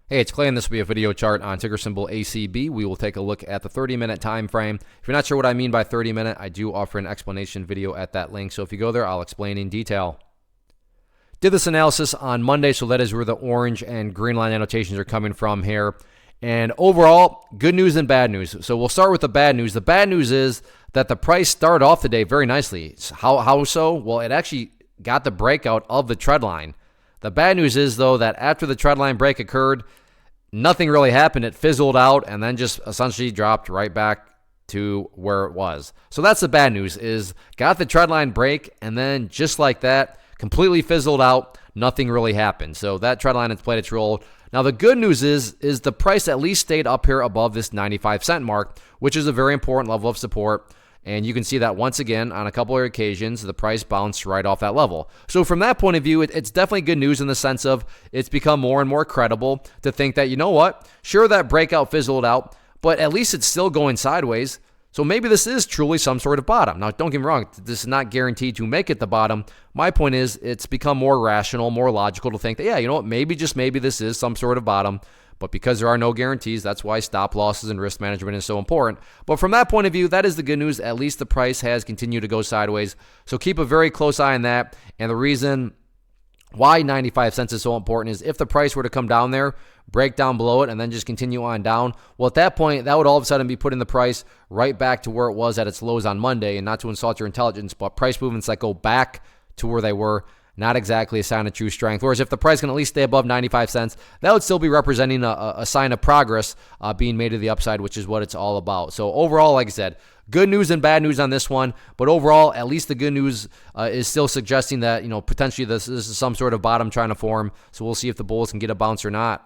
Hey, it's Clay, and this will be a video chart on ticker symbol ACB. We will take a look at the 30-minute time frame. If you're not sure what I mean by 30-minute, I do offer an explanation video at that link. So if you go there, I'll explain in detail. Did this analysis on Monday, so that is where the orange and green line annotations are coming from here. And overall, good news and bad news. So we'll start with the bad news. The bad news is that the price started off the day very nicely. How so? Well, it actually got the breakout of the trend line. The bad news is, though, that after the trend line break occurred, nothing really happened. It fizzled out and then just essentially dropped right back to where it was. So that's the bad news, is got the trend line break and then just like that, completely fizzled out. Nothing really happened. So that trend line has played its role. Now the good news is the price at least stayed up here above this 95-cent mark, which is a very important level of support. And you can see that once again on a couple of occasions, the price bounced right off that level. So from that point of view, it's definitely good news in the sense of it's become more and more credible to think that, you know what, sure, that breakout fizzled out, but at least it's still going sideways. So maybe this is truly some sort of bottom. Now, don't get me wrong, this is not guaranteed to make it the bottom. My point is it's become more rational, more logical to think that, yeah, you know what, maybe, just maybe this is some sort of bottom. But because there are no guarantees, that's why stop losses and risk management is so important. But from that point of view, that is the good news. At least the price has continued to go sideways. So keep a very close eye on that. And the reason why 95 cents is so important is if the price were to come down there, break down below it, and then just continue on down, well, at that point, that would all of a sudden be putting the price right back to where it was at its lows on Monday. And not to insult your intelligence, but price movements that go back to where they were, not exactly a sign of true strength. Whereas if the price can at least stay above 95 cents, that would still be representing a sign of progress being made to the upside, which is what it's all about. So overall, like I said, good news and bad news on this one. But overall, at least the good news is still suggesting that, you know, potentially this is some sort of bottom trying to form. So we'll see if the bulls can get a bounce or not.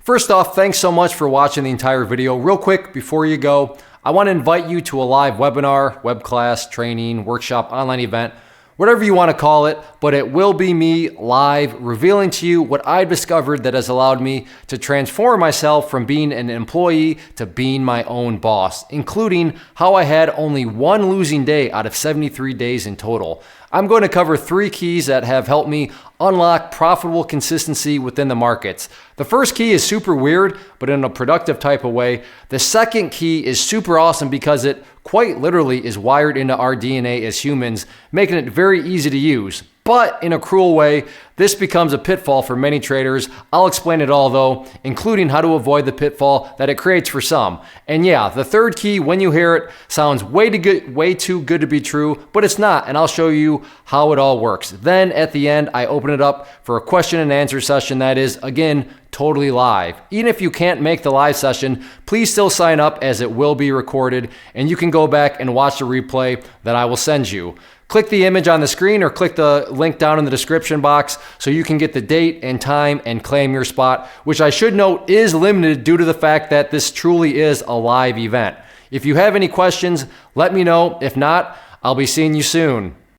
First off, thanks so much for watching the entire video. Real quick, before you go, I want to invite you to a live webinar, web class, training, workshop, online event, whatever you want to call it, but it will be me live revealing to you what I've discovered that has allowed me to transform myself from being an employee to being my own boss, including how I had only one losing day out of 73 days in total. I'm going to cover 3 keys that have helped me unlock profitable consistency within the markets. The first key is super weird, but in a productive type of way. The second key is super awesome because it quite literally is wired into our DNA as humans, making it very easy to use. But in a cruel way, this becomes a pitfall for many traders. I'll explain it all though, including how to avoid the pitfall that it creates for some. And yeah, the third key, when you hear it, sounds way too good to be true, but it's not, and I'll show you how it all works. Then at the end, I open it up for a question and answer session that is, again, totally live. Even if you can't make the live session, please still sign up as it will be recorded, and you can go back and watch the replay that I will send you. Click the image on the screen or click the link down in the description box so you can get the date and time and claim your spot, which I should note is limited due to the fact that this truly is a live event. If you have any questions, let me know. If not, I'll be seeing you soon.